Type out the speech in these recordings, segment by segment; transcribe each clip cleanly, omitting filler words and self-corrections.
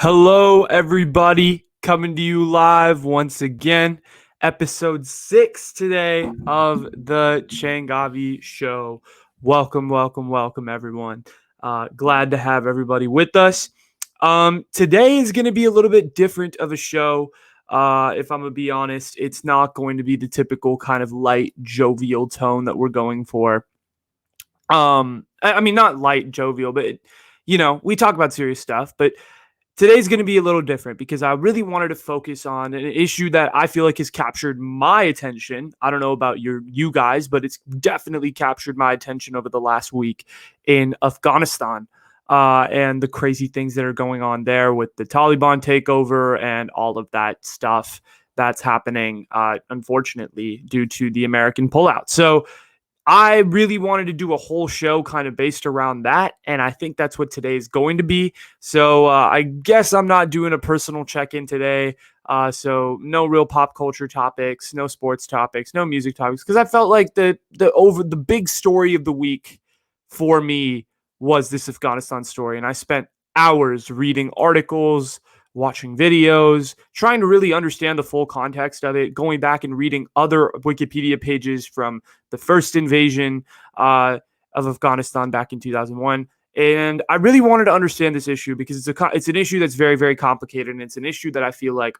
Hello, everybody. Coming to you live once again. Episode 6 today of the Changavi show. Welcome, everyone. Glad to have everybody with us. Today is going to be a little bit different of a show. If I'm going to be honest, it's not going to be the typical kind of light, jovial tone that we're going for. I mean, not light, jovial, but, we talk about serious stuff, but today's going to be a little different because I really wanted to focus on an issue that I feel like has captured my attention. I don't know about you guys, but it's definitely captured my attention over the last week in Afghanistan and the crazy things that are going on there with the Taliban takeover and all of that stuff that's happening, unfortunately, due to the American pullout. So I really wanted to do a whole show kind of based around that, and I think that's what today is going to be. So I guess I'm not doing a personal check-in today. So no real pop culture topics, no sports topics, no music topics, because I felt like the big story of the week for me was this Afghanistan story, and I spent hours reading articles, watching videos, trying to really understand the full context of it, going back and reading other Wikipedia pages from the first invasion of Afghanistan back in 2001. And I really wanted to understand this issue because it's an issue that's very, very complicated. And it's an issue that I feel like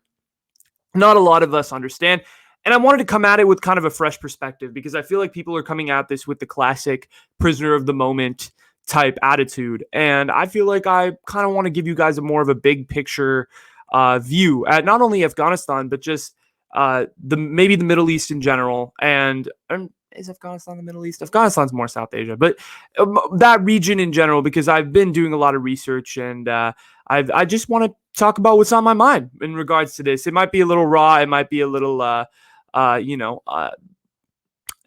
not a lot of us understand. And I wanted to come at it with kind of a fresh perspective because I feel like people are coming at this with the classic prisoner of the moment type attitude. And I feel like I kind of want to give you guys a more of a big picture view at not only Afghanistan, but just maybe the Middle East in general. And is Afghanistan the Middle East? Afghanistan's more South Asia, but that region in general, because I've been doing a lot of research and I just want to talk about what's on my mind in regards to this. It might be a little raw. It might be a little,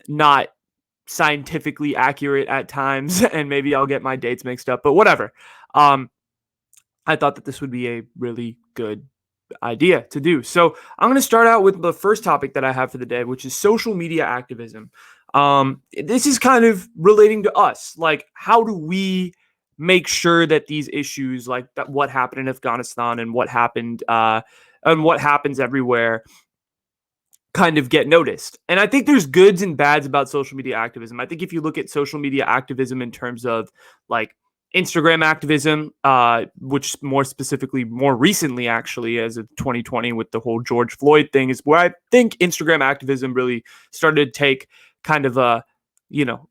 not scientifically accurate at times, and maybe I'll get my dates mixed up, but whatever. I thought that this would be a really good idea to do. So I'm going to start out with the first topic that I have for the day, which is social media activism. This is kind of relating to us. Like, how do we make sure that these issues, like that, what happened in Afghanistan and what happened and what happens everywhere, kind of get noticed? And I think there's goods and bads about social media activism. I think if you look at social media activism in terms of like Instagram activism, which more specifically, more recently, actually, as of 2020 with the whole George Floyd thing, is where I think Instagram activism really started to take kind of a,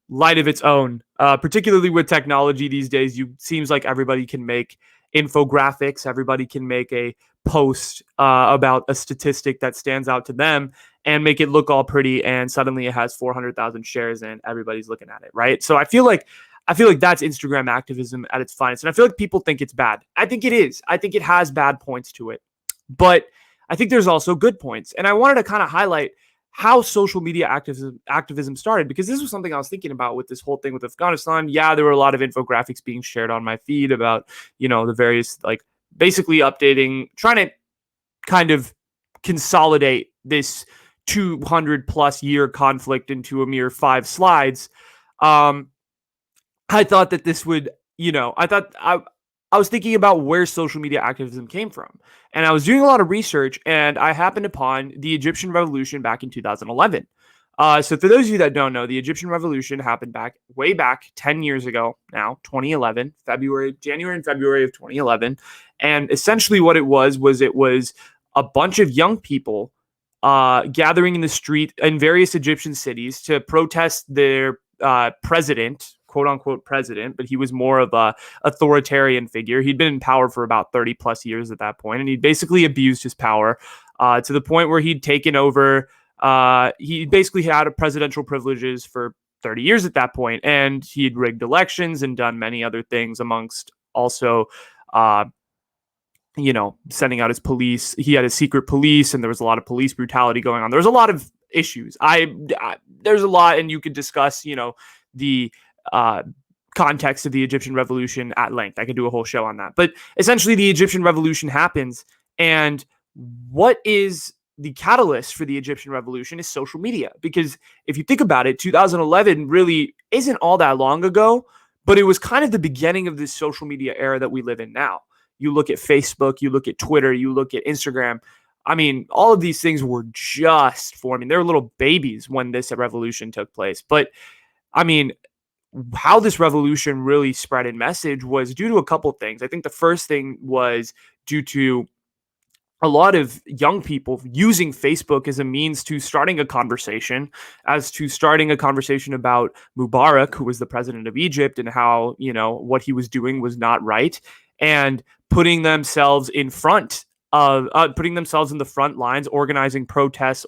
light of its own, particularly with technology these days. Seems like everybody can make infographics. Everybody can make a post about a statistic that stands out to them and make it look all pretty, and suddenly it has 400,000 shares and everybody's looking at it, right? So I feel like that's Instagram activism at its finest. And I feel like people think it's bad. I think it is. I think it has bad points to it. But I think there's also good points. And I wanted to kind of highlight how social media activism started, because this was something I was thinking about with this whole thing with Afghanistan. Yeah, there were a lot of infographics being shared on my feed about, the various, like, basically updating, trying to kind of consolidate this 200 plus year conflict into a mere 5 slides. I thought that this would, I was thinking about where social media activism came from. And I was doing a lot of research, and I happened upon the Egyptian Revolution back in 2011. So for those of you that don't know, the Egyptian Revolution happened way back 10 years ago now, 2011, January and February of 2011. And essentially what it was a bunch of young people gathering in the street in various Egyptian cities to protest their president, quote unquote president, but he was more of a authoritarian figure. He'd been in power for about 30 plus years at that point, and he basically abused his power to the point where he'd taken over. He basically had presidential privileges for 30 years at that point, and he'd rigged elections and done many other things, amongst also sending out his police. He had a secret police, and there was a lot of police brutality going on. There was a lot of issues. There's a lot, and you could discuss, the context of the Egyptian Revolution at length. I could do a whole show on that. But essentially, the Egyptian Revolution happens, and what is the catalyst for the Egyptian Revolution is social media. Because if you think about it, 2011 really isn't all that long ago, but it was kind of the beginning of this social media era that we live in now. you look at Facebook, you look at Twitter, you look at Instagram. I mean, all of these things were just forming. They were little babies when this revolution took place. But I mean, how this revolution really spread in message was due to a couple things. I think the first thing was due to a lot of young people using Facebook as a means to starting a conversation, about Mubarak, who was the president of Egypt, and how, what he was doing was not right, and putting themselves in the front lines, organizing protests,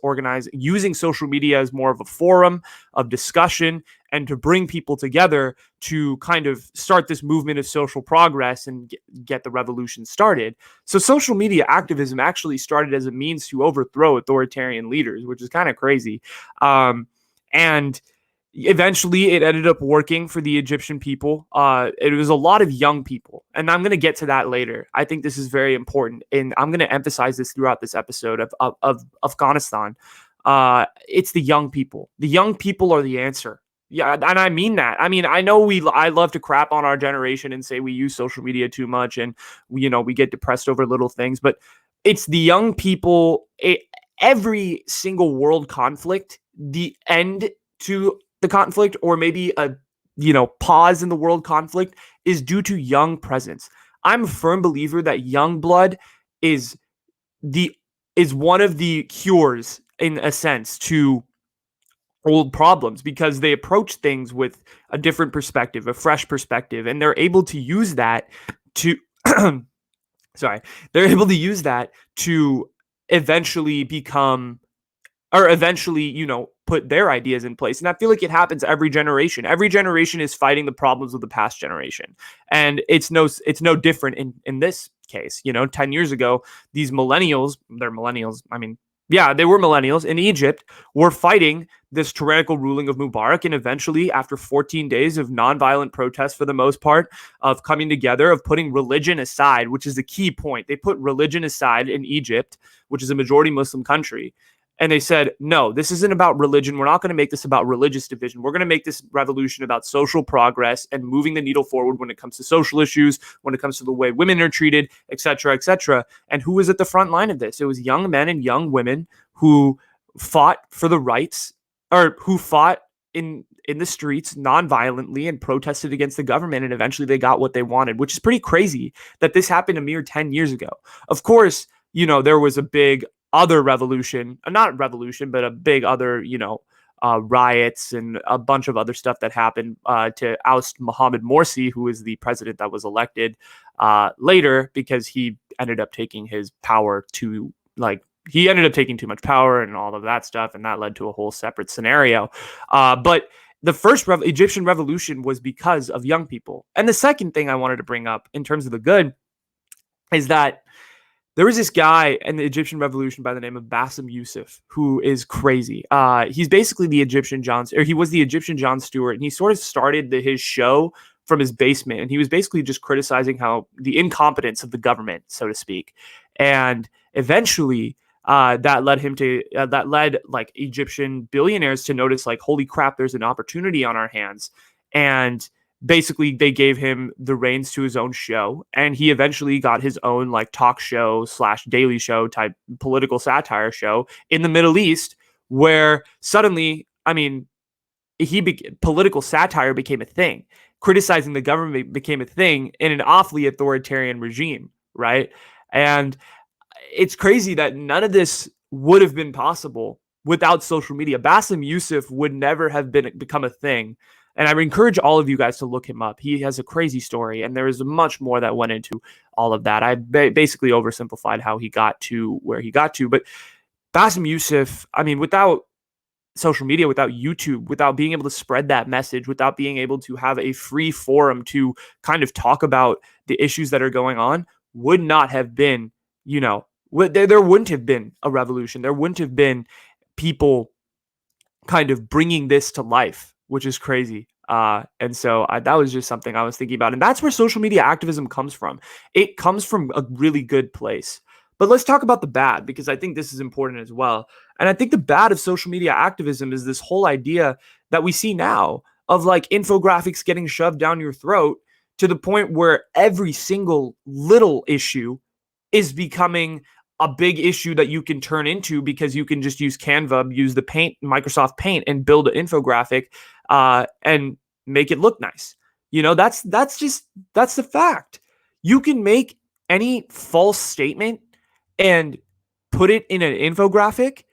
using social media as more of a forum of discussion and to bring people together to kind of start this movement of social progress and get the revolution started. So social media activism actually started as a means to overthrow authoritarian leaders, which is kind of crazy. And eventually it ended up working for the Egyptian people. It was a lot of young people, and I'm going to get to that later. I think this is very important, and I'm going to emphasize this throughout this episode of Afghanistan. It's the young people. The young people are the answer. Yeah, and I mean that. I mean, I know I love to crap on our generation and say we use social media too much, and we get depressed over little things, but it's the young people. Every single world conflict, the end to the conflict, or maybe a pause in the world conflict, is due to young presence. I'm a firm believer that young blood is one of the cures, in a sense, to old problems, because they approach things with a different perspective, a fresh perspective, and they're able to use that to they're able to use that to eventually become, or eventually, put their ideas in place. And I feel like it happens every generation. Every generation is fighting the problems of the past generation. And it's no different in this case. 10 years ago, these millennials, they were millennials in Egypt, were fighting this tyrannical ruling of Mubarak. And eventually, after 14 days of nonviolent protests, for the most part, of coming together, of putting religion aside, which is the key point. They put religion aside in Egypt, which is a majority Muslim country. And they said, no, this isn't about religion. We're not going to make this about religious division. We're going to make this revolution about social progress and moving the needle forward when it comes to social issues, when it comes to the way women are treated, et cetera, et cetera. And who was at the front line of this? It was young men and young women who fought for the rights, or who fought in the streets non-violently and protested against the government. And eventually they got what they wanted, which is pretty crazy that this happened a mere 10 years ago. Of course, there was a big other revolution, not revolution, but a big other, riots and a bunch of other stuff that happened to oust Mohamed Morsi, who is the president that was elected later, because he ended up taking his power he ended up taking too much power and all of that stuff. And that led to a whole separate scenario. But the first Egyptian revolution was because of young people. And the second thing I wanted to bring up in terms of the good is that there was this guy in the Egyptian revolution by the name of Bassem Youssef, who is crazy. He's basically he was the Egyptian Jon Stewart, and he sort of started his show from his basement, and he was basically just criticizing how the incompetence of the government, so to speak. And eventually, that led like Egyptian billionaires to notice, like, holy crap, there's an opportunity on our hands. And basically they gave him the reins to his own show, and he eventually got his own like talk show / daily show type political satire show in the Middle East, where suddenly, political satire became a thing. Criticizing the government became a thing in an awfully authoritarian regime, right? And it's crazy that none of this would have been possible without social media. Bassem Youssef would never have become a thing. And I would encourage all of you guys to look him up. He has a crazy story, and there is much more that went into all of that. I basically oversimplified how he got to where he got to. But Bassem Youssef, without social media, without YouTube, without being able to spread that message, without being able to have a free forum to kind of talk about the issues that are going on, would not have been, there wouldn't have been a revolution. There wouldn't have been people kind of bringing this to life, which is crazy. And so that was just something I was thinking about. And that's where social media activism comes from. It comes from a really good place. But let's talk about the bad, because I think this is important as well. And I think the bad of social media activism is this whole idea that we see now of like infographics getting shoved down your throat to the point where every single little issue is becoming a big issue that you can turn into because you can just use Canva, use the Paint, Microsoft Paint, and build an infographic and make it look nice. That's the fact. You can make any false statement and put it in an infographic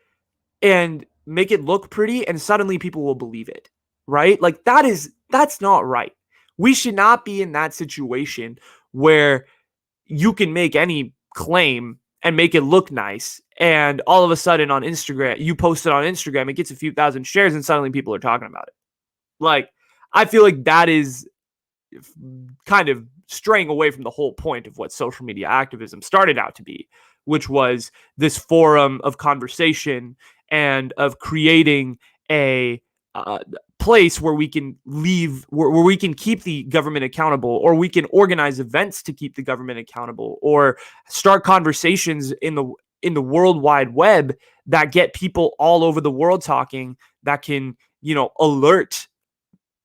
and make it look pretty, and suddenly people will believe it, right? Like that's not right. We should not be in that situation where you can make any claim and make it look nice, and all of a sudden on Instagram, you post it on Instagram, it gets a few thousand shares, and suddenly people are talking about it. Like, I feel like that is kind of straying away from the whole point of what social media activism started out to be, which was this forum of conversation and of creating a place where we can where we can keep the government accountable, or we can organize events to keep the government accountable, or start conversations in the World Wide Web that get people all over the world talking, that can, alert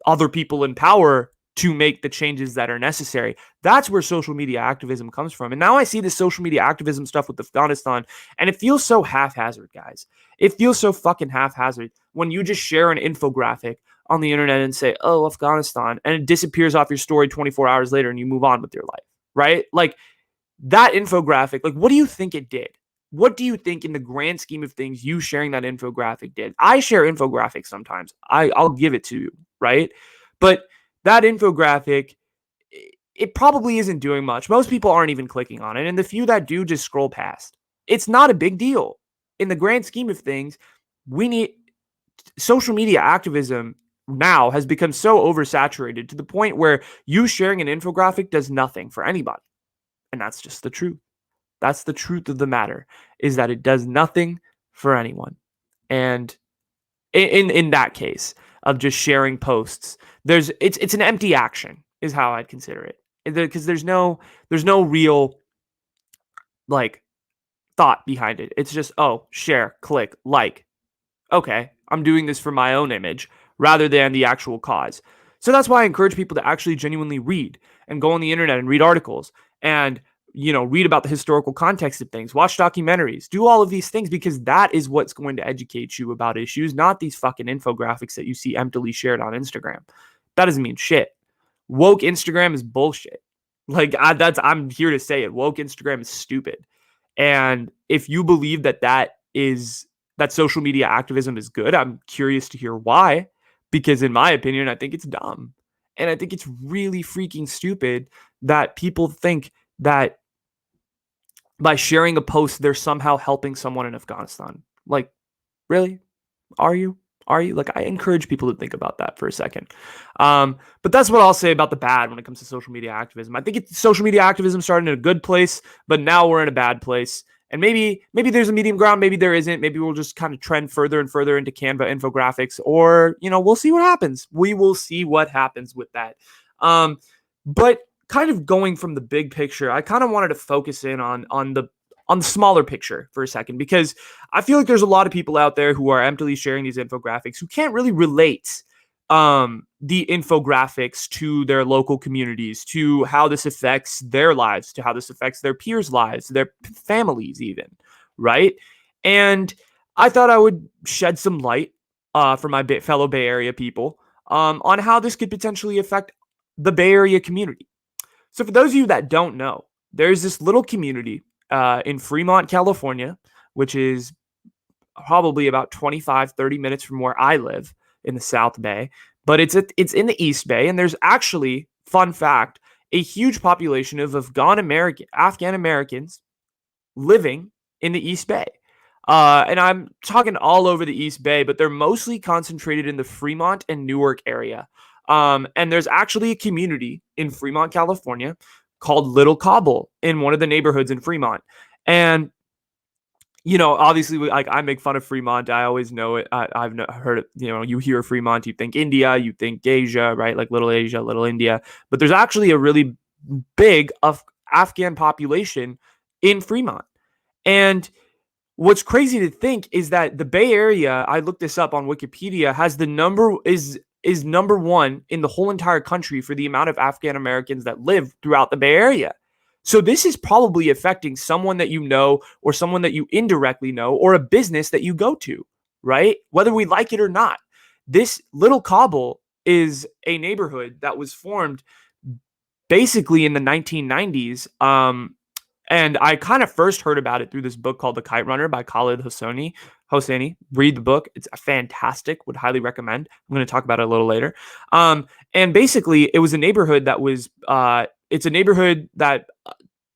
other people in power to make the changes that are necessary. That's where social media activism comes from. And now I see this social media activism stuff with Afghanistan, and it feels so haphazard, guys. It feels so fucking haphazard when you just share an infographic on the internet and say, oh, Afghanistan, and it disappears off your story 24 hours later and you move on with your life, right? Like, that infographic, like, what do you think it did? What do you think in the grand scheme of things you sharing that infographic did? I share infographics sometimes. I'll give it to you, right? But that infographic, it probably isn't doing much. Most people aren't even clicking on it, and the few that do just scroll past. It's not a big deal. In the grand scheme of things, we need social media activism now has become so oversaturated to the point where you sharing an infographic does nothing for anybody. And that's just the truth. That's the truth of the matter, is that it does nothing for anyone. And in that case of just sharing posts, it's an empty action is how I'd consider it, because there's no real like thought behind it. It's just, oh, share, click, like. Okay, I'm doing this for my own image rather than the actual cause. So that's why I encourage people to actually genuinely read and go on the internet and read articles and, read about the historical context of things, watch documentaries, do all of these things, because that is what's going to educate you about issues, not these fucking infographics that you see emptily shared on Instagram. That doesn't mean shit. Woke Instagram is bullshit. Like, I'm here to say it. Woke Instagram is stupid. And if you believe that social media activism is good, I'm curious to hear why, because in my opinion, I think it's dumb. And I think it's really freaking stupid that people think that by sharing a post, they're somehow helping someone in Afghanistan. Like, really? Are you? Like, I encourage people to think about that for a second. But that's what I'll say about the bad when it comes to social media activism. I think social media activism started in a good place, but now we're in a bad place. And maybe there's a medium ground, maybe there isn't. Maybe we'll just kind of trend further and further into Canva infographics, or, we'll see what happens. We will see what happens with that. But kind of going from the big picture, I kind of wanted to focus in on the smaller picture for a second, because I feel like there's a lot of people out there who are emptily sharing these infographics who can't really relate the infographics to their local communities, to how this affects their lives, to how this affects their peers' lives, their families even, right? And I thought I would shed some light for my fellow Bay Area people on how this could potentially affect the Bay Area community. So for those of you that don't know, there's this little community in Fremont, California, which is probably about 25-30 minutes from where I live in the South Bay, but it's in the East Bay, and there's actually, fun fact, a huge population of Afghan Americans living in the East Bay. And I'm talking all over the East Bay, but they're mostly concentrated in the Fremont and Newark area. And there's actually a community in Fremont, California called Little Kabul in one of the neighborhoods in Fremont. And, obviously, like, I make fun of Fremont. I always know it. I've heard it. You hear Fremont, you think India, you think Asia, right? Like little Asia, little India. But there's actually a really big Afghan population in Fremont. And what's crazy to think is that the Bay Area, I looked this up on Wikipedia, has is number one in the whole entire country for the amount of Afghan Americans that live throughout the Bay Area. So this is probably affecting someone that you know, or someone that you indirectly know, or a business that you go to, right? Whether we like it or not. This Little Kabul is a neighborhood that was formed basically in the 1990s. And I kind of first heard about it through this book called The Kite Runner by Khalid Hosseini. Read the book. It's fantastic. Would highly recommend. I'm going to talk about it a little later. And basically, it was a neighborhood that was, it's a neighborhood that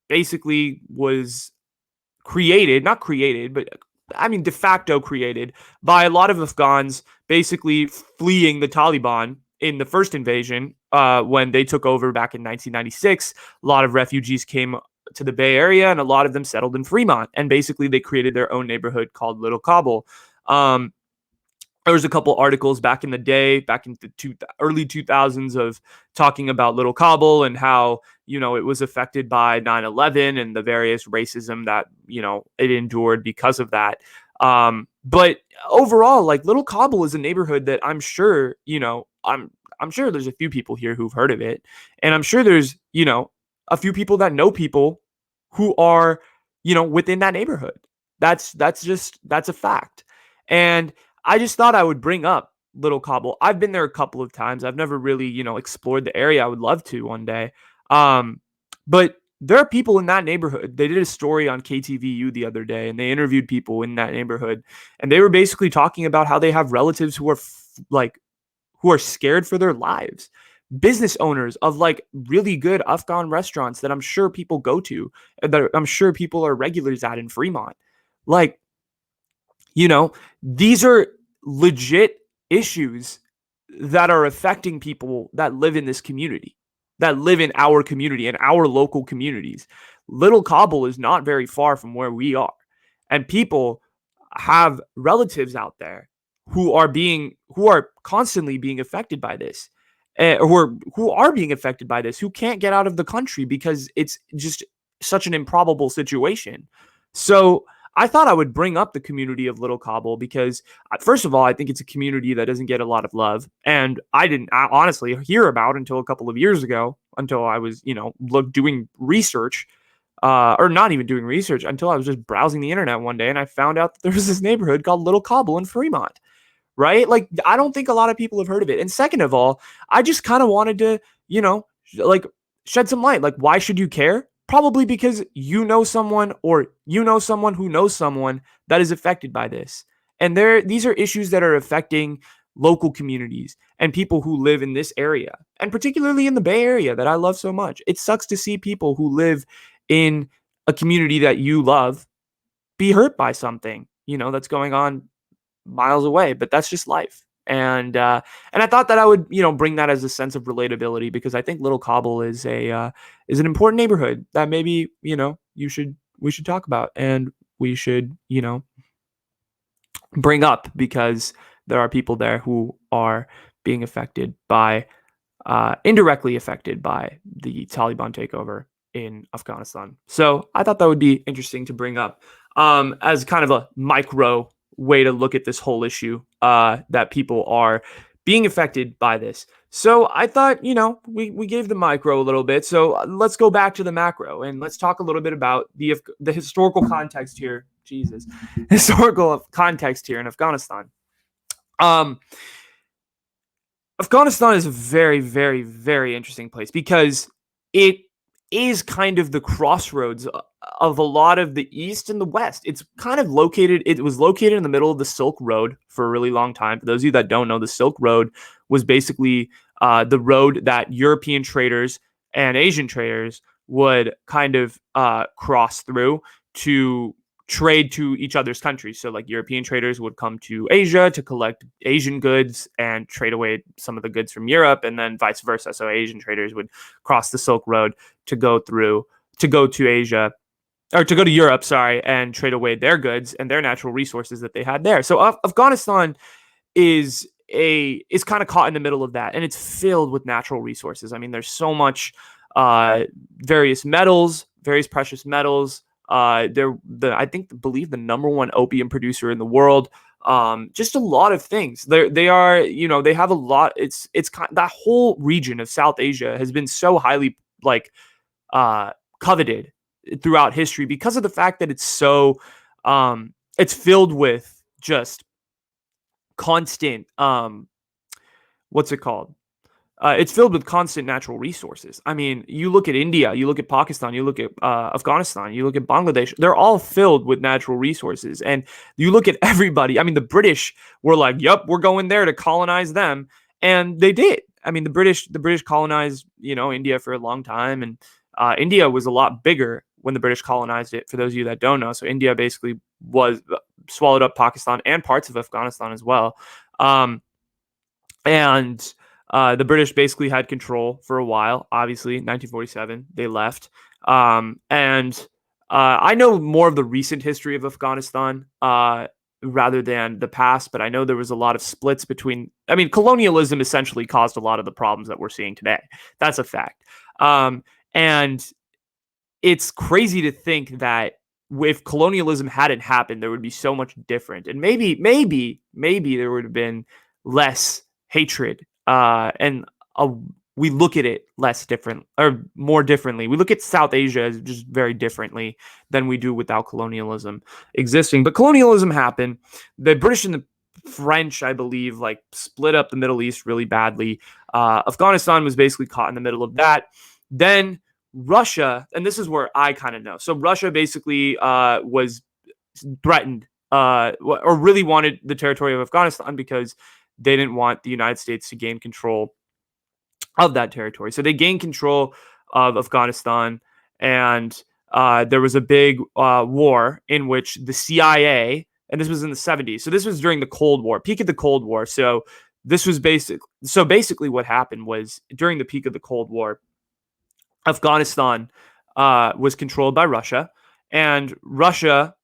basically was created, not created, but I mean, de facto created by a lot of Afghans basically fleeing the Taliban in the first invasion when they took over back in 1996. A lot of refugees came to the Bay Area, and a lot of them settled in Fremont. And basically, they created their own neighborhood called Little Kabul. There was a couple articles back in the day, back in the early 2000s, of talking about Little Kabul and how, it was affected by 9/11 and the various racism that, it endured because of that. But overall, like, Little Kabul is a neighborhood that I'm sure, I'm sure there's a few people here who've heard of it. And I'm sure there's, a few people that know people who are, within that neighborhood. That's a fact. And I just thought I would bring up Little Kabul. I've been there a couple of times. I've never really, explored the area. I would love to one day. But there are people in that neighborhood. They did a story on KTVU the other day, and they interviewed people in that neighborhood, and they were basically talking about how they have relatives who are who are scared for their lives. Business owners of like really good Afghan restaurants that I'm sure people go to, that I'm sure people are regulars at in Fremont. Like, these are legit issues that are affecting people that live in this community, that live in our community and our local communities. Little Kabul is not very far from where we are. And people have relatives out there who are constantly being affected by this, or who are being affected by this, who can't get out of the country because it's just such an improbable situation. So I thought I would bring up the community of Little Kabul because, first of all, I think it's a community that doesn't get a lot of love. And I didn't honestly hear about until a couple of years ago, until I was, doing research, or not even doing research, until I was just browsing the internet one day and I found out that there was this neighborhood called Little Kabul in Fremont, right? Like, I don't think a lot of people have heard of it. And second of all, I just kind of wanted to, like, shed some light. Like, why should you care? Probably because you know someone, or you know someone who knows someone that is affected by this. And these are issues that are affecting local communities and people who live in this area, and particularly in the Bay Area that I love so much. It sucks to see people who live in a community that you love be hurt by something, that's going on miles away, but that's just life. And I thought that I would, bring that as a sense of relatability, because I think Little Kabul is an important neighborhood that maybe, we should talk about, and we should, bring up, because there are people there who are being affected by, indirectly affected by the Taliban takeover in Afghanistan. So I thought that would be interesting to bring up as kind of a micro way to look at this whole issue, that people are being affected by this. So I thought, we gave the micro a little bit. So let's go back to the macro, and let's talk a little bit about the historical context here. Historical context here in Afghanistan. Afghanistan is a very, very, very interesting place because it is kind of the crossroads of a lot of the East and the West. It was located in the middle of the Silk Road for a really long time. For those of you that don't know, the Silk Road was basically the road that European traders and Asian traders would kind of cross through to trade to each other's countries. So like European traders would come to Asia to collect Asian goods and trade away some of the goods from Europe, and then vice versa. So Asian traders would cross the Silk Road to go to Asia, or to go to Europe, and trade away their goods and their natural resources that they had there. So Afghanistan is kind of caught in the middle of that, and it's filled with natural resources. I mean, there's so much various precious metals. Believe the number one opium producer in the world. just a lot of things. They are, they have a lot. It's kind that whole region of South Asia has been so highly like coveted throughout history because of the fact that it's filled with just constant what's it called? It's filled with constant natural resources. I mean, you look at India, you look at Pakistan, you look at Afghanistan, you look at Bangladesh. They're all filled with natural resources. And you look at everybody. I mean, the British were like, "Yep, we're going there to colonize them," and they did. I mean, the British colonized India for a long time, and India was a lot bigger when the British colonized it. For those of you that don't know, so India basically was swallowed up Pakistan and parts of Afghanistan as well. And the British basically had control for a while. Obviously, 1947, they left. And I know more of the recent history of Afghanistan rather than the past, but I know there was a lot of splits between. I mean, colonialism essentially caused a lot of the problems that we're seeing today. That's a fact. And it's crazy to think that if colonialism hadn't happened, there would be so much different. And maybe there would have been less hatred and we look at it less different or more differently. We look at South Asia as just very differently than we do without colonialism existing. But colonialism happened. The British and the French, I believe, like split up the Middle East really badly. Afghanistan was basically caught in the middle of that. Then Russia, and this is where I kind of know. So Russia basically was threatened or really wanted the territory of Afghanistan because they didn't want the United States to gain control of that territory. So they gained control of Afghanistan, and there was a big war in which the CIA, and this was in the 70s. So this was during the Cold War, peak of the Cold War. So this was basically what happened was during the peak of the Cold War, Afghanistan was controlled by Russia, and America,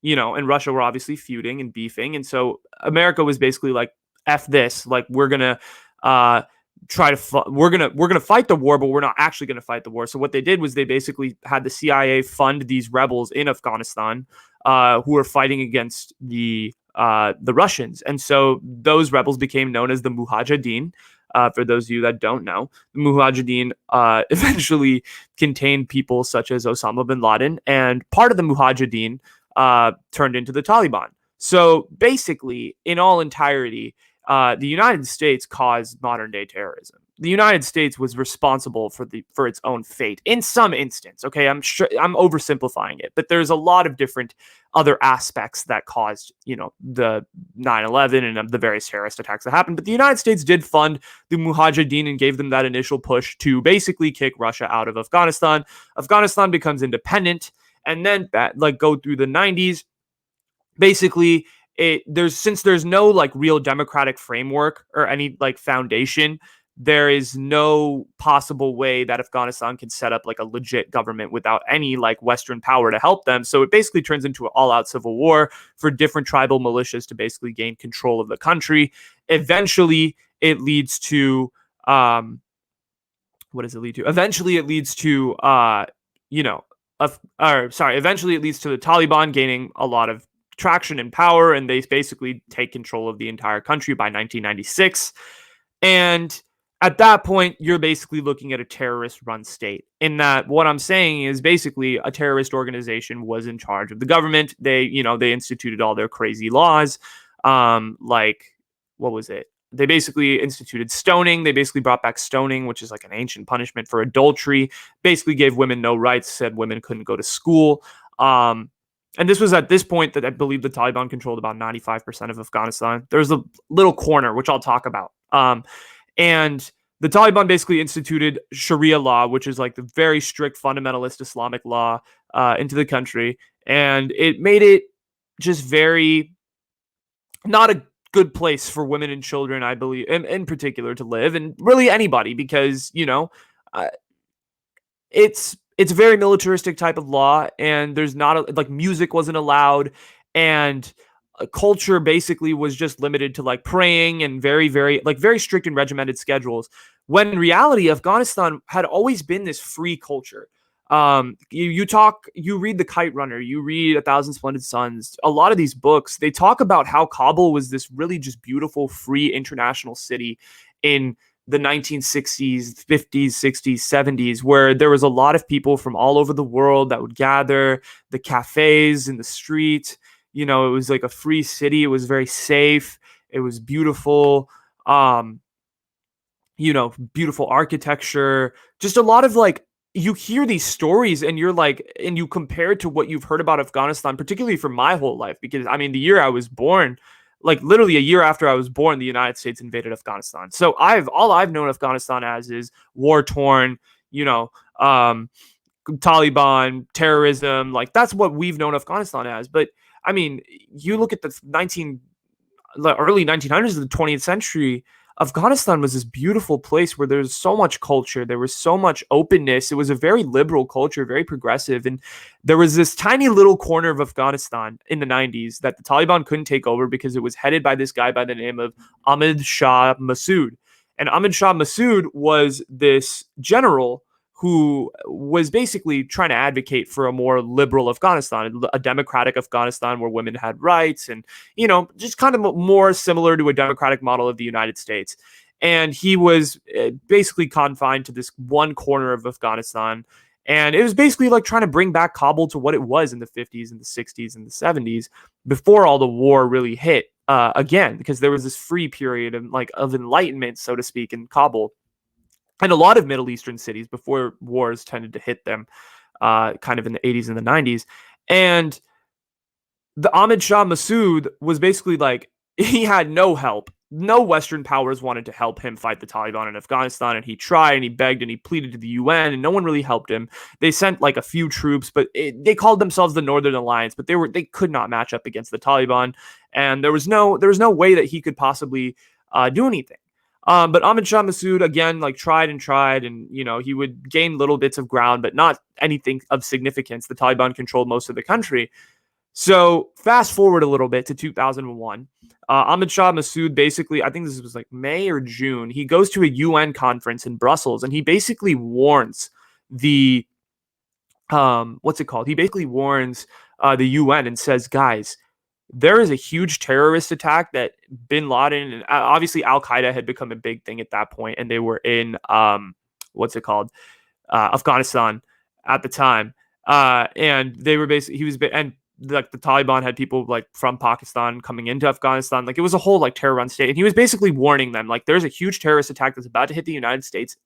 and Russia were obviously feuding and beefing. And so America was basically like, F this, like we're going to we're going to fight the war, but we're not actually going to fight the war. So what they did was they basically had the CIA fund these rebels in Afghanistan who were fighting against the Russians. And so those rebels became known as the Mujahideen. For those of you that don't know, the Mujahideen eventually contained people such as Osama bin Laden, and part of the Mujahideen turned into the Taliban. So basically, in all entirety, the United States caused modern day terrorism. The United States was responsible for its own fate in some instance. Okay, I'm sure I'm oversimplifying it, but there's a lot of different other aspects that caused, the 9/11 and the various terrorist attacks that happened. But the United States did fund the Mujahideen and gave them that initial push to basically kick Russia out of Afghanistan. Afghanistan becomes independent, and then go through the 90s. Basically, there's no like real democratic framework or any like foundation. There is no possible way that Afghanistan can set up like a legit government without any like Western power to help them. So it basically turns into an all-out civil war for different tribal militias to basically gain control of the country. Eventually, it leads to what does it lead to? Eventually, it leads to eventually it leads to the Taliban gaining a lot of traction and power, and they basically take control of the entire country by 1996. And at that point, you're basically looking at a terrorist-run state. In that, what I'm saying is basically a terrorist organization was in charge of the government. They instituted all their crazy laws. Like, what was it? They basically instituted stoning. They basically brought back stoning, which is like an ancient punishment for adultery. Basically gave women no rights, said women couldn't go to school. And this was at this point that I believe the Taliban controlled about 95% of Afghanistan. There's a little corner, which I'll talk about. And the Taliban basically instituted Sharia law, which is like the very strict fundamentalist Islamic law, into the country. And it made it just very not a good place for women and children, I believe, in particular, to live, and really anybody, because, it's a very militaristic type of law, and there's not like music wasn't allowed, and culture basically was just limited to like praying and very, very strict and regimented schedules. When in reality, Afghanistan had always been this free culture. You read the Kite Runner, you read A Thousand Splendid Suns. A lot of these books, they talk about how Kabul was this really just beautiful, free international city in the 1960s, 50s, 60s, 70s, where there was a lot of people from all over the world that would gather, the cafes in the street. It was like a free city. It was very safe. It was beautiful. Um, Beautiful architecture, just a lot of like, you hear these stories and you're like, and you compare it to what you've heard about Afghanistan, particularly for my whole life, because I mean, the year I was born, like literally a year after I was born, the United States invaded Afghanistan. So I've known Afghanistan as is war torn, you know, um, Taliban, terrorism, like that's what we've known Afghanistan as. But I mean, you look at the early 1900s of the 20th century, Afghanistan was this beautiful place where there's so much culture. There was so much openness. It was a very liberal culture, very progressive. And there was this tiny little corner of Afghanistan in the 90s that the Taliban couldn't take over because it was headed by this guy by the name of Ahmad Shah Massoud. And Ahmad Shah Massoud was this general who was basically trying to advocate for a more liberal Afghanistan, a democratic Afghanistan where women had rights and just kind of more similar to a democratic model of the United States. And he was basically confined to this one corner of Afghanistan. And it was basically like trying to bring back Kabul to what it was in the 50s and the 60s and the 70s before all the war really hit again, because there was this free period of enlightenment, so to speak, in Kabul and a lot of Middle Eastern cities before wars tended to hit them kind of in the 80s and the 90s. And the Ahmad Shah Massoud was basically like, he had no help. No Western powers wanted to help him fight the Taliban in Afghanistan, and he tried and he begged and he pleaded to the UN, and no one really helped him. They sent like a few troops, but they called themselves the Northern Alliance, but they could not match up against the Taliban, and there was no way that he could possibly do anything. But Ahmad Shah Massoud again like tried and tried, and he would gain little bits of ground, but not anything of significance. The Taliban controlled most of the country. So fast forward a little bit to 2001. Ahmad Shah Massoud basically, I think this was like May or June, he goes to a UN conference in Brussels and he basically warns the, what's it called? He basically warns the UN and says, guys, there is a huge terrorist attack that bin Laden and obviously Al Qaeda had become a big thing at that point, and they were in, what's it called? Afghanistan at the time. And they were basically, he was, and like the Taliban had people like from Pakistan coming into Afghanistan. Like it was a whole like terror run state. And he was basically warning them, like, there's a huge terrorist attack that's about to hit the United States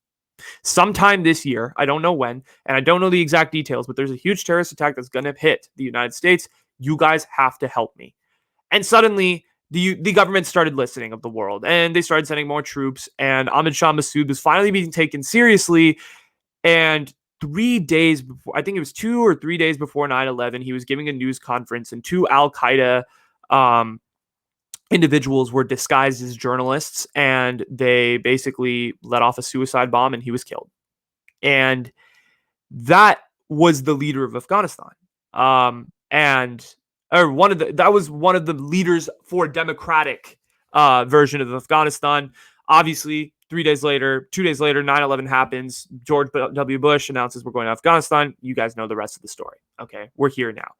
sometime this year. I don't know when, and I don't know the exact details, but there's a huge terrorist attack that's going to hit the United States. You guys have to help me. And suddenly, the government started listening of the world, and they started sending more troops. And Ahmad Shah Massoud was finally being taken seriously. And 3 days before, I think it was 2 or 3 days before 9/11, he was giving a news conference, and two Al Qaeda um, individuals were disguised as journalists, and they basically let off a suicide bomb, and he was killed. And that was the leader of Afghanistan. And or one of the that was one of the leaders for a democratic version of Afghanistan. Obviously, 3 days later, 2 days later, 9/11 happens. George W. Bush announces we're going to Afghanistan. You guys know the rest of the story. Okay, we're here now.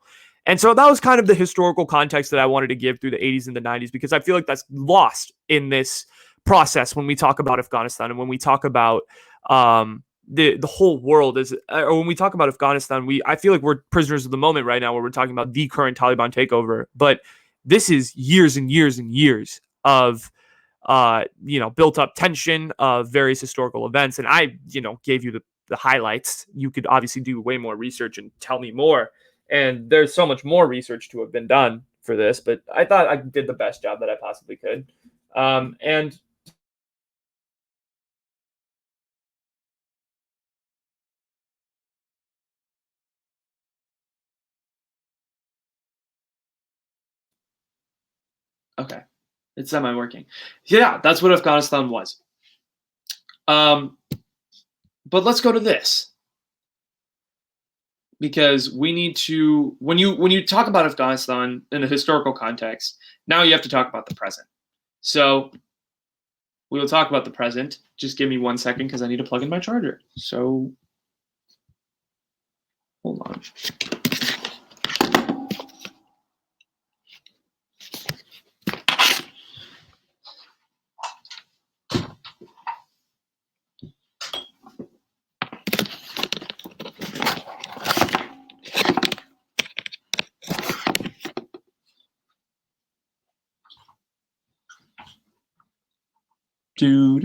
And so that was kind of the historical context that I wanted to give through the 80s and the 90s, because I feel like that's lost in this process when we talk about Afghanistan and when we talk about the whole world is, or when we talk about Afghanistan, I feel like we're prisoners of the moment right now, where we're talking about the current Taliban takeover. But this is years and years and years of built up tension of various historical events. And I, gave you the highlights. You could obviously do way more research and tell me more. And there's so much more research to have been done for this, but I thought I did the best job that I possibly could. And okay, it's semi-working. Yeah, that's what Afghanistan was. But let's go to this, because we need to, when you talk about Afghanistan in a historical context, now you have to talk about the present. So we will talk about the present. Just give me 1 second because I need to plug in my charger. So Hold on. Do.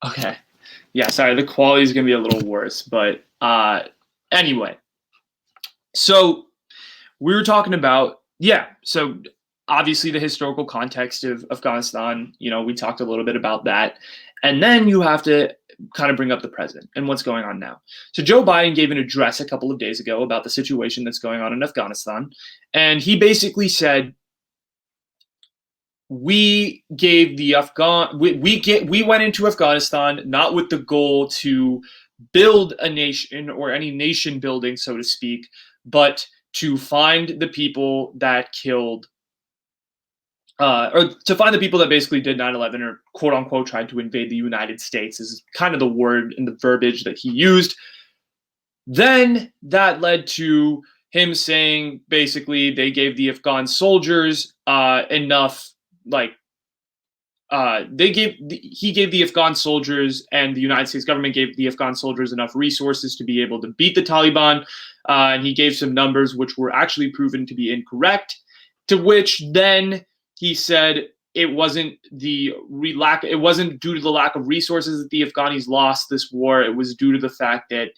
Okay. Yeah, sorry, the quality is going to be a little worse, but anyway. So we were talking about, so obviously the historical context of Afghanistan, we talked a little bit about that. And then you have to kind of bring up the president and what's going on now. So Joe Biden gave an address a couple of days ago about the situation that's going on in Afghanistan. And he basically said, we gave the we went into Afghanistan not with the goal to build a nation or any nation building, so to speak, but to find the people that killed or to find the people that basically did 9/11 or quote unquote tried to invade the United States is kind of the word and the verbiage that he used. Then that led to him saying basically they gave the Afghan soldiers enough, like he gave the Afghan soldiers and the United States government gave the Afghan soldiers enough resources to be able to beat the Taliban. And he gave some numbers which were actually proven to be incorrect, to which then he said it wasn't it wasn't due to the lack of resources that the Afghanis lost this war. It was due to the fact that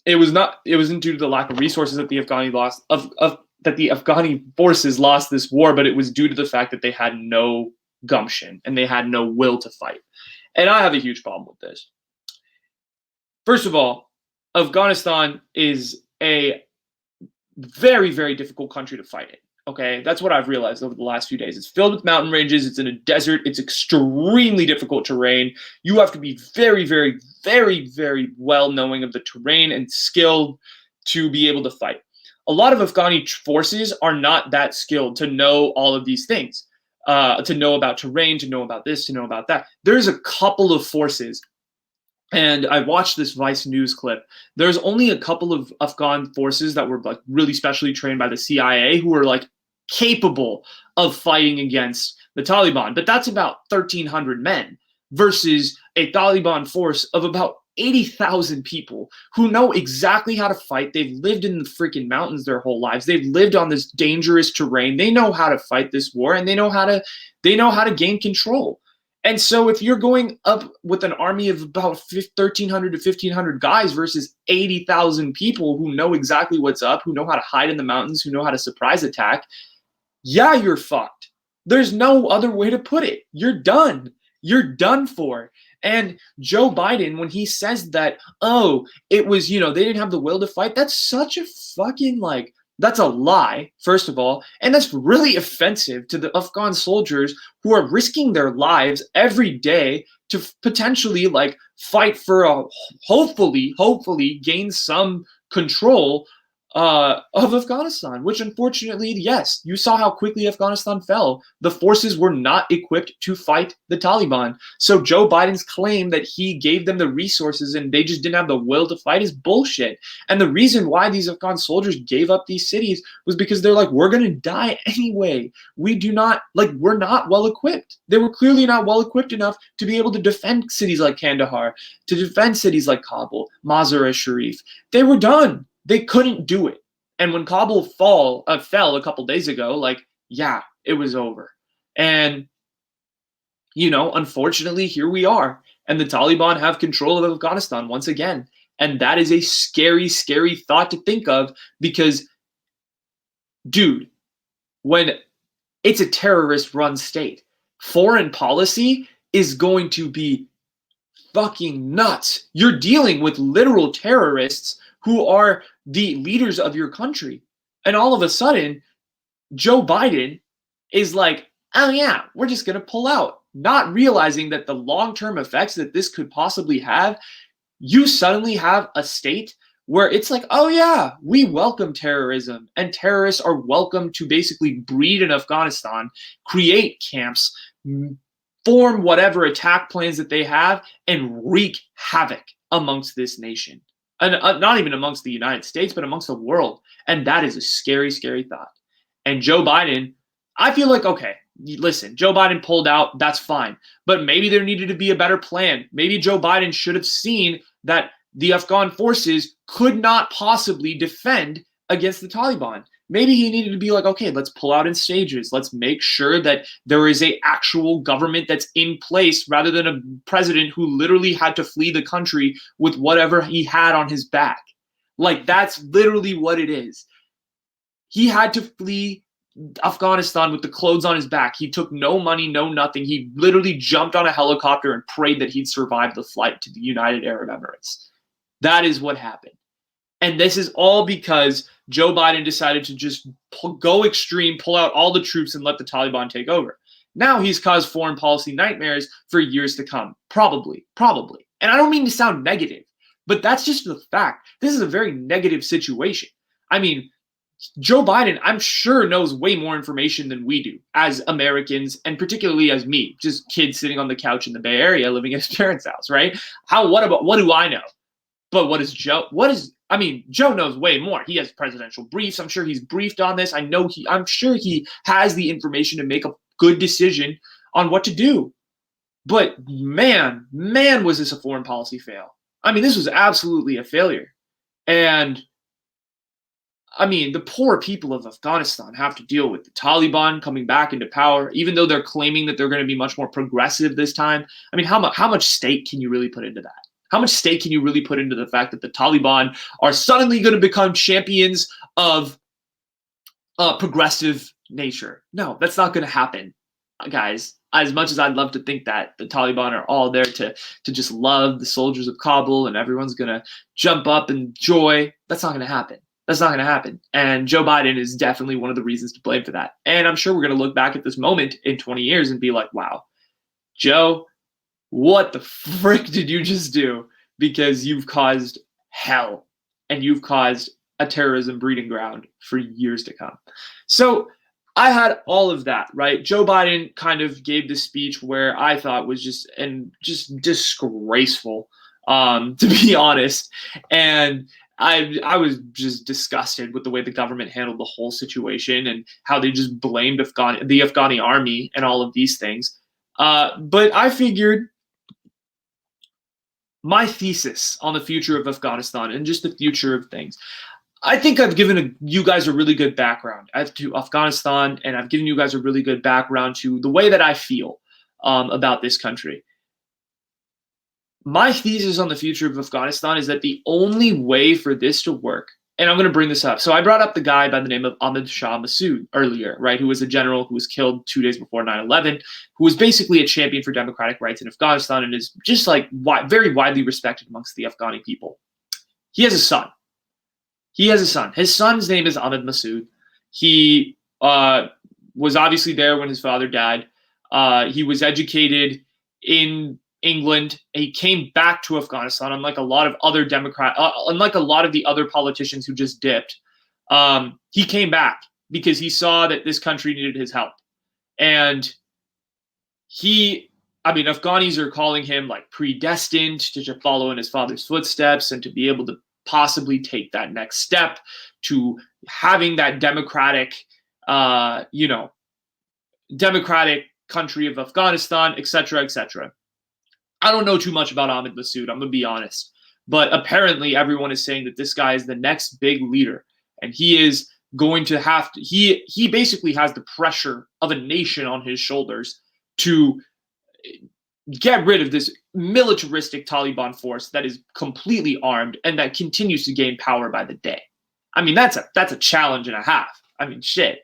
it wasn't due to the lack of resources that the Afghani lost that the Afghani forces lost this war, but it was due to the fact that they had no gumption and they had no will to fight. And I have a huge problem with this. First of all, Afghanistan is a very, very difficult country to fight in. Okay, that's what I've realized over the last few days. It's filled with mountain ranges. It's in a desert. It's extremely difficult terrain. You have to be very, very, very, very well knowing of the terrain and skilled to be able to fight. A lot of Afghani forces are not that skilled to know all of these things, to know about terrain, to know about this, to know about that. There's a couple of forces, and I watched this Vice News clip. There's only a couple of Afghan forces that were like really specially trained by the CIA who are like capable of fighting against the Taliban. But that's about 1,300 men versus a Taliban force of about 80,000 people who know exactly how to fight. They've lived in the freaking mountains their whole lives. They've lived on this dangerous terrain. They know how to fight this war, and they know how to gain control. And so if you're going up with an army of about 1,300 to 1,500 guys versus 80,000 people who know exactly what's up, who know how to hide in the mountains, who know how to surprise attack, yeah, you're fucked. There's no other way to put it. You're done. You're done for. And Joe Biden, when he says that, it was, they didn't have the will to fight, that's such a fucking that's a lie, first of all. And that's really offensive to the Afghan soldiers who are risking their lives every day to potentially fight for hopefully gain some control of Afghanistan, which unfortunately, yes, you saw how quickly Afghanistan fell. The forces were not equipped to fight the Taliban. So Joe Biden's claim that he gave them the resources and they just didn't have the will to fight is bullshit. And the reason why these Afghan soldiers gave up these cities was because they're like, we're going to die anyway. We're not well equipped. They were clearly not well equipped enough to be able to defend cities like Kandahar, to defend cities like Kabul, Mazar-e-Sharif. They were done. They couldn't do it. And when Kabul fell a couple days ago, it was over. And, unfortunately, here we are. And the Taliban have control of Afghanistan once again. And that is a scary, scary thought to think of because, dude, when it's a terrorist-run state, foreign policy is going to be fucking nuts. You're dealing with literal terrorists who are the leaders of your country. And all of a sudden, Joe Biden is like, oh yeah, we're just going to pull out, not realizing that the long-term effects that this could possibly have you suddenly have a state where it's like, oh yeah, we welcome terrorism, and terrorists are welcome to basically breed in Afghanistan, create camps, form whatever attack plans that they have, and wreak havoc amongst this nation. And not even amongst the United States, but amongst the world. And that is a scary, scary thought. And Joe Biden, I feel like, okay, listen, Joe Biden pulled out, that's fine. But maybe there needed to be a better plan. Maybe Joe Biden should have seen that the Afghan forces could not possibly defend against the Taliban. Maybe he needed to be like, okay, let's pull out in stages. Let's make sure that there is a actual government that's in place rather than a president who literally had to flee the country with whatever he had on his back. Like, that's literally what it is. He had to flee Afghanistan with the clothes on his back. He took no money, no nothing. He literally jumped on a helicopter and prayed that he'd survive the flight to the United Arab Emirates. That is what happened. And this is all because Joe Biden decided to just go extreme, pull out all the troops, and let the Taliban take over. Now he's caused foreign policy nightmares for years to come. Probably. And I don't mean to sound negative, but that's just the fact. This is a very negative situation. I mean, Joe Biden, I'm sure, knows way more information than we do as Americans, and particularly as me, just kids sitting on the couch in the Bay Area living at his parents' house, right? What do I know? But what is Joe? Joe knows way more. He has presidential briefs. I'm sure he's briefed on this. I'm sure he has the information to make a good decision on what to do. But man, was this a foreign policy fail. I mean, this was absolutely a failure. And I mean, the poor people of Afghanistan have to deal with the Taliban coming back into power, even though they're claiming that they're going to be much more progressive this time. I mean, how much stake can you really put into that? How much stake can you really put into the fact that the Taliban are suddenly going to become champions of progressive nature? No, that's not going to happen, guys. As much as I'd love to think that the Taliban are all there to just love the soldiers of Kabul and everyone's going to jump up in joy, that's not going to happen. That's not going to happen. And Joe Biden is definitely one of the reasons to blame for that. And I'm sure we're going to look back at this moment in 20 years and be like, wow, Joe, what the frick did you just do? Because you've caused hell and you've caused a terrorism breeding ground for years to come. So I had all of that, right? Joe Biden kind of gave this speech where I thought was just disgraceful, to be honest. And I was just disgusted with the way the government handled the whole situation and how they just blamed the Afghani army and all of these things. But I figured my thesis on the future of Afghanistan and just the future of things. I think I've given you guys a really good background to Afghanistan, and I've given you guys a really good background to the way that I feel about this country. My thesis on the future of Afghanistan is that the only way for this to work, and I'm going to bring this up. So I brought up the guy by the name of Ahmad Shah Massoud earlier, right, who was a general who was killed 2 days before 9/11, who was basically a champion for democratic rights in Afghanistan and is just like very widely respected amongst the Afghani people. He has a son. His son's name is Ahmad Massoud. He was obviously there when his father died. He was educated in England. He came back to Afghanistan, unlike a lot of the other politicians who just dipped. He came back because he saw that this country needed his help. And Afghanis are calling him like predestined to follow in his father's footsteps and to be able to possibly take that next step to having that democratic country of Afghanistan, etc., etc. I don't know too much about Ahmad Massoud, I'm going to be honest. But apparently everyone is saying that this guy is the next big leader. And he is going to have to, he basically has the pressure of a nation on his shoulders to get rid of this militaristic Taliban force that is completely armed and that continues to gain power by the day. I mean, that's a challenge and a half. I mean, shit.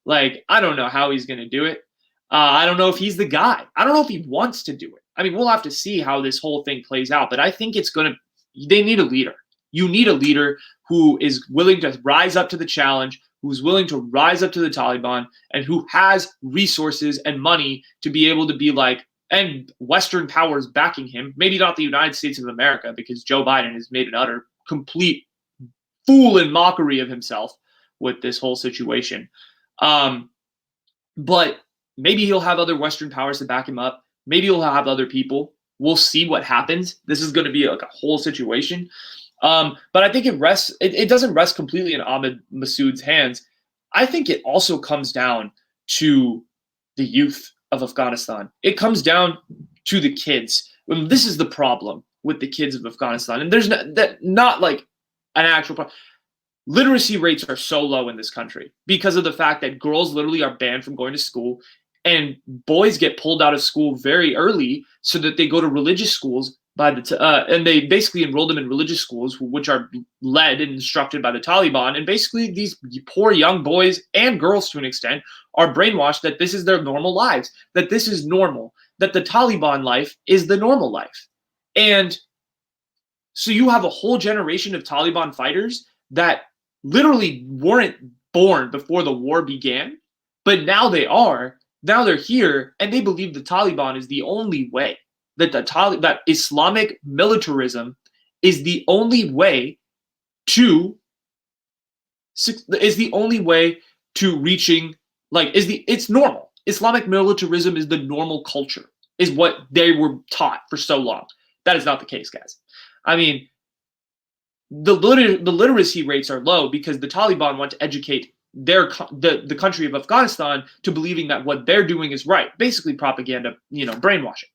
Like, I don't know how he's going to do it. I don't know if he's the guy. I don't know if he wants to do it. I mean, we'll have to see how this whole thing plays out, but I think they need a leader. You need a leader who is willing to rise up to the challenge, who's willing to rise up to the Taliban, and who has resources and money to be able to be like, and Western powers backing him, maybe not the United States of America, because Joe Biden has made an utter complete fool and mockery of himself with this whole situation. But maybe he'll have other Western powers to back him up. Maybe he'll have other people. We'll see what happens. This is going to be like a whole situation. But I think it doesn't rest completely in Ahmed Massoud's hands. I think it also comes down to the youth of Afghanistan. It comes down to the kids. This is the problem with the kids of Afghanistan. And there's not like an actual problem. Literacy rates are so low in this country because of the fact that girls literally are banned from going to school, and boys get pulled out of school very early so that they go to religious schools and they basically enroll them in religious schools, which are led and instructed by the Taliban. And basically these poor young boys and girls, to an extent, are brainwashed that this is their normal lives, that this is normal, that the Taliban life is the normal life. And so you have a whole generation of Taliban fighters that literally weren't born before the war began, but now they are. Now they're here, and they believe the Taliban is the only way, that Islamic militarism is the only way to reaching, it's normal. Islamic militarism is the normal culture, is what they were taught for so long. That is not the case, guys. I mean, the literacy rates are low because the Taliban want to educate the country of Afghanistan to believing that what they're doing is right. Basically propaganda, brainwashing.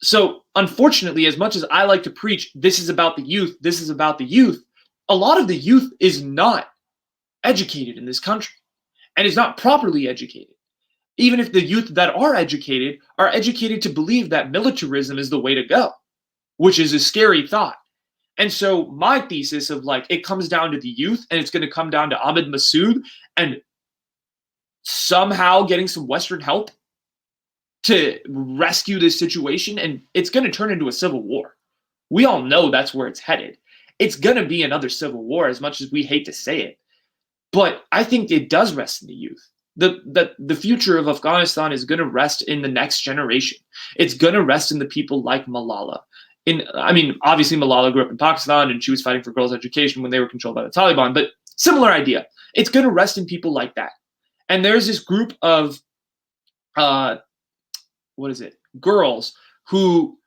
So unfortunately, as much as I like to preach, this is about the youth, a lot of the youth is not educated in this country and is not properly educated. Even if the youth that are educated to believe that militarism is the way to go, which is a scary thought. And so my thesis of it comes down to the youth, and it's going to come down to Ahmed Massoud and somehow getting some Western help to rescue this situation, and it's going to turn into a civil war. We all know that's where it's headed. It's going to be another civil war, as much as we hate to say it. But I think it does rest in the youth. The future of Afghanistan is going to rest in the next generation. It's going to rest in the people like Malala. Obviously Malala grew up in Pakistan and she was fighting for girls' education when they were controlled by the Taliban, but similar idea. It's going to rest in people like that. And there's this group of, girls who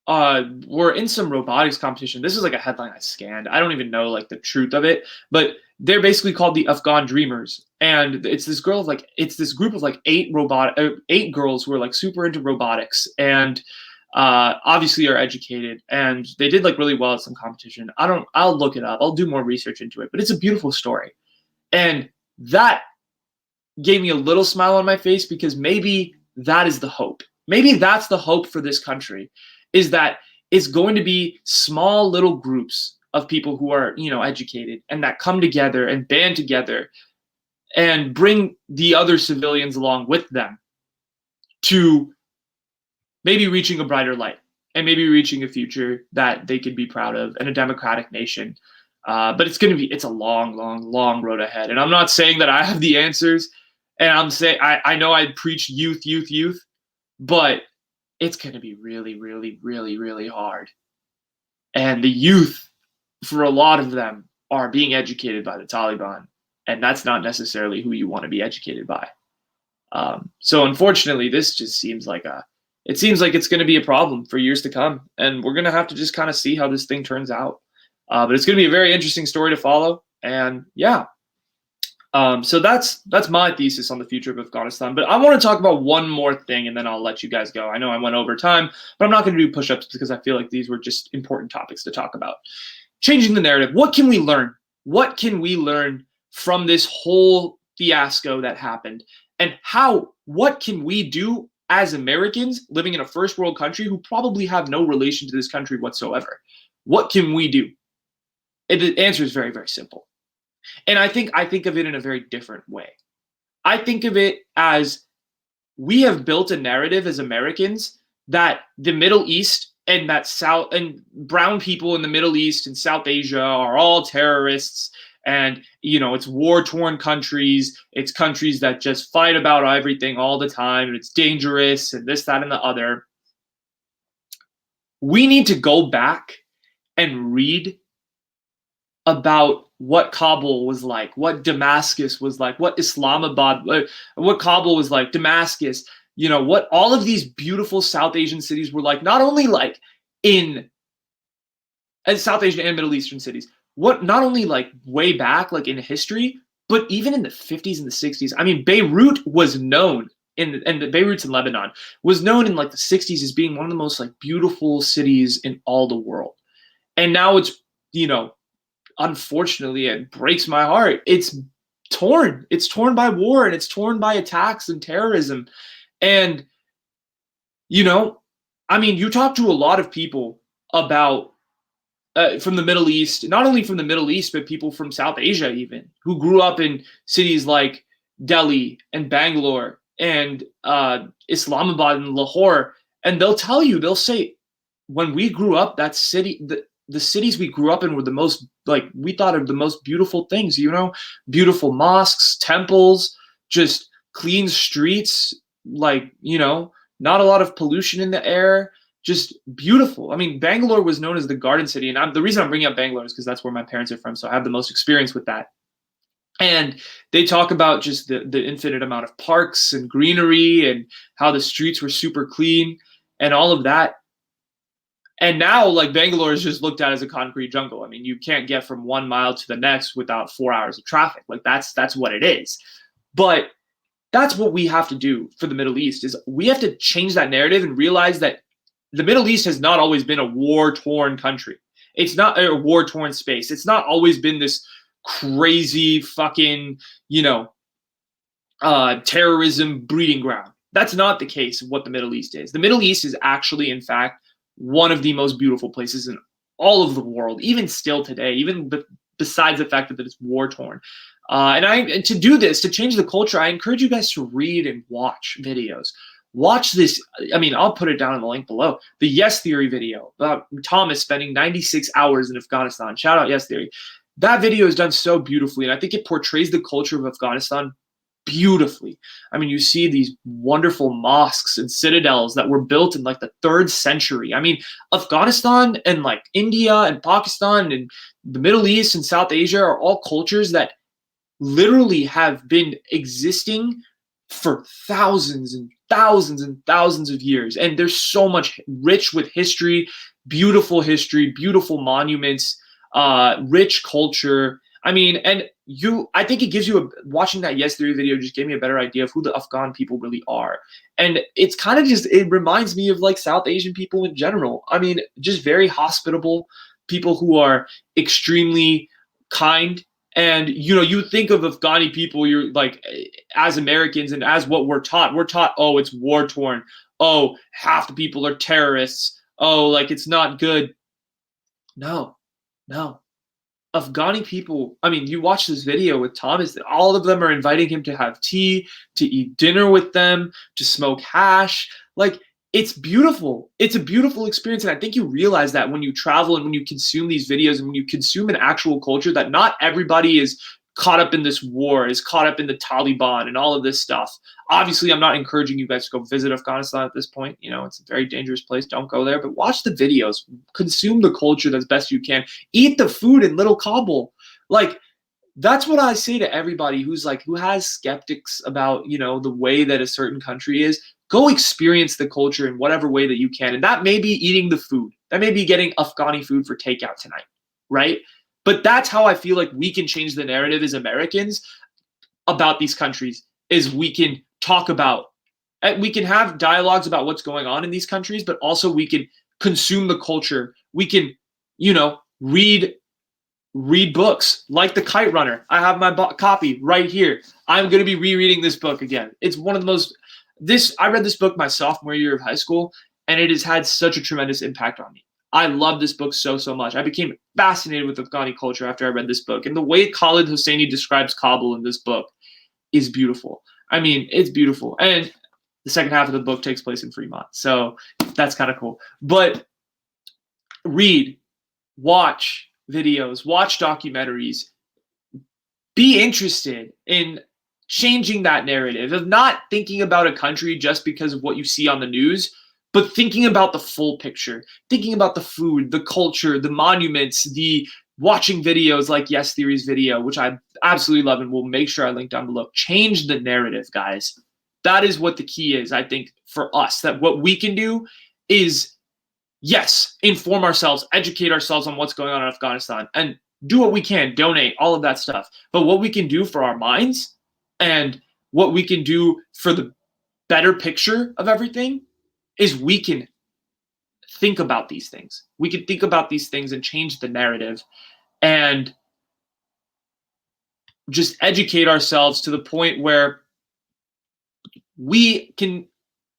were in some robotics competition. This is like a headline I scanned. I don't even know the truth of it, but they're basically called the Afghan Dreamers. And it's this group of 8 girls who are super into robotics and obviously are educated, and they did really well at some competition. I'll look it up. I'll do more research into it, but it's a beautiful story. And that gave me a little smile on my face because maybe that is the hope. Maybe that's the hope for this country, is that it's going to be small little groups of people who are, educated and that come together and band together and bring the other civilians along with them to maybe reaching a brighter light and maybe reaching a future that they could be proud of and a democratic nation. But it's a long, long, long road ahead. And I'm not saying that I have the answers. And I'm saying, I know I preach youth, but it's going to be really, really, really, really hard. And the youth, for a lot of them, are being educated by the Taliban. And that's not necessarily who you want to be educated by. So unfortunately, this just seems like it's going to be a problem for years to come. And we're going to have to just kind of see how this thing turns out. But it's going to be a very interesting story to follow. And yeah. So that's my thesis on the future of Afghanistan. But I want to talk about one more thing, and then I'll let you guys go. I know I went over time, but I'm not going to do push-ups because I feel like these were just important topics to talk about. Changing the narrative. What can we learn? What can we learn from this whole fiasco that happened? And what can we do as Americans living in a first world country who probably have no relation to this country whatsoever? What can we do? And the answer is very, very simple. And I think of it in a very different way. I think of it as we have built a narrative as Americans that the Middle East and brown people in the Middle East and South Asia are all terrorists And, it's war-torn countries. It's countries that just fight about everything all the time. And it's dangerous and this, that, and the other. We need to go back and read about what Kabul was like, what Damascus was like, what Islamabad, what Kabul was like, Damascus, what all of these beautiful South Asian cities were like, not only like in South Asian and Middle Eastern cities, what not only like way back, like in history, but even in the 50s and the 60s. I mean, Beirut was known and the Beirut's in Lebanon was known in like the 60s as being one of the most like beautiful cities in all the world. And now it's, unfortunately, it breaks my heart. It's torn. It's torn by war and it's torn by attacks and terrorism. And, you talk to a lot of people about from the Middle East, not only from the Middle East, but people from South Asia even, who grew up in cities like Delhi and Bangalore and Islamabad and Lahore. And they'll say, when we grew up, that city, the cities we grew up in were the most, like, we thought of the most beautiful things, beautiful mosques, temples, just clean streets, like, not a lot of pollution in the air, just beautiful. I mean, Bangalore was known as the Garden City. And the reason I'm bringing up Bangalore is because that's where my parents are from. So I have the most experience with that. And they talk about just the infinite amount of parks and greenery and how the streets were super clean and all of that. And now, like, Bangalore is just looked at as a concrete jungle. I mean, you can't get from 1 mile to the next without 4 hours of traffic. Like, that's what it is. But that's what we have to do for the Middle East, is we have to change that narrative and realize that the Middle East has not always been a war-torn country. It's not a war-torn space. It's not always been this crazy fucking, terrorism breeding ground. That's not the case of what the Middle East is. The Middle East is actually, in fact, one of the most beautiful places in all of the world, even still today, even besides the fact that it's war-torn. And to do this, to change the culture, I encourage you guys to read and watch videos. Watch this. I mean, I'll put it down in the link below. The Yes Theory video about Thomas spending 96 hours in Afghanistan. Shout out Yes Theory. That video is done so beautifully, and I think it portrays the culture of Afghanistan beautifully. I mean, you see these wonderful mosques and citadels that were built in like the 3rd century. I mean, Afghanistan and like India and Pakistan and the Middle East and South Asia are all cultures that literally have been existing for thousands and thousands and thousands of years. And there's so much rich with history, beautiful monuments, rich culture. I mean, and I think it gives you watching that Yes Theory video just gave me a better idea of who the Afghan people really are. And it's kind of it reminds me of like South Asian people in general. I mean, just very hospitable people who are extremely kind. And, you think of Afghani people, you're like, as Americans and as what we're taught, oh, it's war torn. Oh, half the people are terrorists. Oh, like, it's not good. No. Afghani people, I mean, you watch this video with Thomas, all of them are inviting him to have tea, to eat dinner with them, to smoke hash. Like, it's beautiful. It's a beautiful experience. And I think you realize that when you travel and when you consume these videos and when you consume an actual culture, that not everybody is caught up in this war, is caught up in the Taliban and all of this stuff. Obviously, I'm not encouraging you guys to go visit Afghanistan at this point. It's a very dangerous place. Don't go there. But watch the videos. Consume the culture as best you can. Eat the food in Little Kabul. Like, that's what I say to everybody who has skeptics about, the way that a certain country is. Go experience the culture in whatever way that you can. And that may be eating the food. That may be getting Afghani food for takeout tonight, right? But that's how I feel like we can change the narrative as Americans about these countries, is we can talk about, we can have dialogues about what's going on in these countries, but also we can consume the culture. We can, read books like the Kite Runner. I have my copy right here. I'm going to be rereading this book again. It's one of the most, I read this book my sophomore year of high school, and it has had such a tremendous impact on me. I love this book so much. I became fascinated with Afghani culture after I read this book. And the way Khalid Hosseini describes Kabul in this book is beautiful. I mean, it's beautiful. And the second half of the book takes place in Fremont. So that's kind of cool. But read, watch videos, watch documentaries, be interested in changing that narrative of not thinking about a country just because of what you see on the news, but thinking about the full picture, thinking about the food, the culture, the monuments, the watching videos like Yes Theory's video, which I absolutely love and will make sure I link down below. Change the narrative, guys. That is what the key is, I think, for us. That what we can do is, yes, inform ourselves, educate ourselves on what's going on in Afghanistan, and do what we can, donate, all of that stuff. But what we can do for our minds and what we can do for the better picture of everything is we can think about these things. We can think about these things and change the narrative and just educate ourselves to the point where we can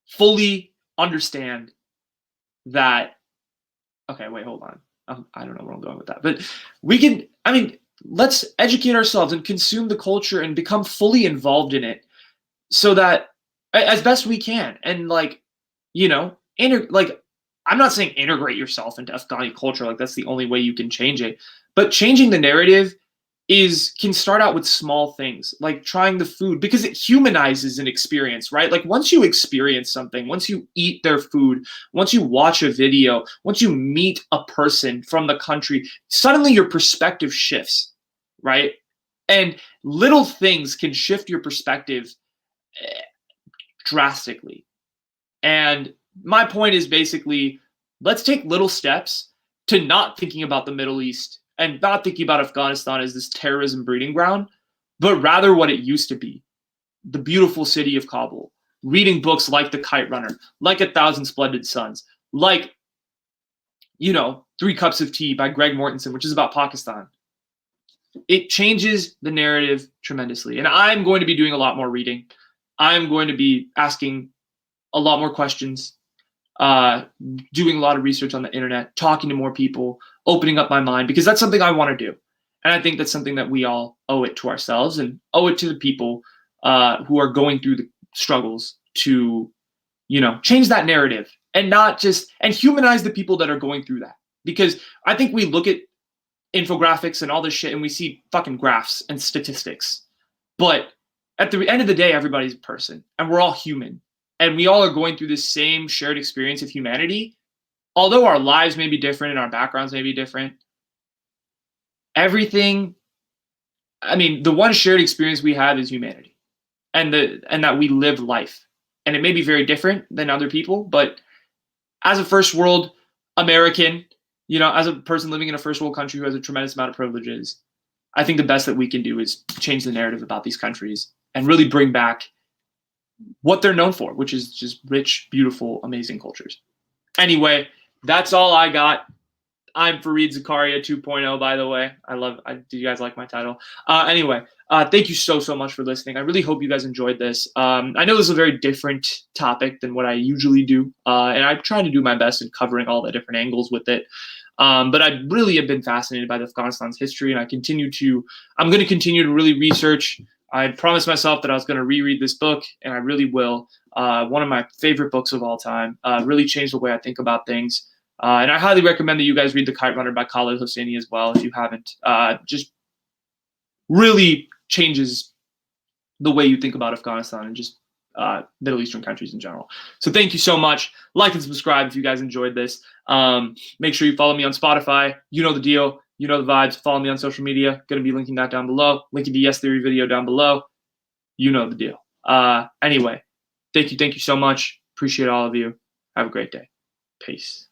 fully understand that. Okay, wait, hold on. I don't know where I'm going with that. But we can, let's educate ourselves and consume the culture and become fully involved in it so that as best we can. And I'm not saying integrate yourself into Afghani culture. Like that's the only way you can change it. But changing the narrative can start out with small things like trying the food because it humanizes an experience, right? Like once you experience something, once you eat their food, once you watch a video, once you meet a person from the country, suddenly your perspective shifts, right? And little things can shift your perspective drastically. And my point is basically, let's take little steps to not thinking about the Middle East and not thinking about Afghanistan as this terrorism breeding ground, but rather what it used to be, the beautiful city of Kabul, reading books like The Kite Runner, like A Thousand Splendid Suns, like, 3 Cups of Tea by Greg Mortensen, which is about Pakistan. It changes the narrative tremendously. And I'm going to be doing a lot more reading. I'm going to be asking a lot more questions, doing a lot of research on the internet, talking to more people, opening up my mind, because that's something I want to do. And I think that's something that we all owe it to ourselves and owe it to the people who are going through the struggles to, change that narrative and not just, and humanize the people that are going through that. Because I think we look at infographics and all this shit and we see fucking graphs and statistics. But at the end of the day, everybody's a person and we're all human. And we all are going through this same shared experience of humanity. Although our lives may be different and our backgrounds may be different, the one shared experience we have is humanity and that we live life. And it may be very different than other people, but as a first world American, as a person living in a first world country who has a tremendous amount of privileges, I think the best that we can do is change the narrative about these countries and really bring back what they're known for, which is just rich, beautiful, amazing cultures. Anyway, that's all I got. I'm Fareed Zakaria 2.0, by the way. Do you guys like my title? Anyway, thank you so much for listening. I really hope you guys enjoyed this. I know this is a very different topic than what I usually do, and I try to do my best in covering all the different angles with it. But I really have been fascinated by Afghanistan's history, and I'm going to continue to really research. I promised myself that I was going to reread this book, and I really will. One of my favorite books of all time. Really changed the way I think about things. And I highly recommend that you guys read The Kite Runner by Khaled Hosseini as well, if you haven't. Just really changes the way you think about Afghanistan and just Middle Eastern countries in general. So thank you so much. Like and subscribe if you guys enjoyed this. Make sure you follow me on Spotify. You know the deal. You know the vibes. Follow me on social media. Going to be linking that down below. Linking the Yes Theory video down below. You know the deal. Anyway, thank you so much. Appreciate all of you. Have a great day. Peace.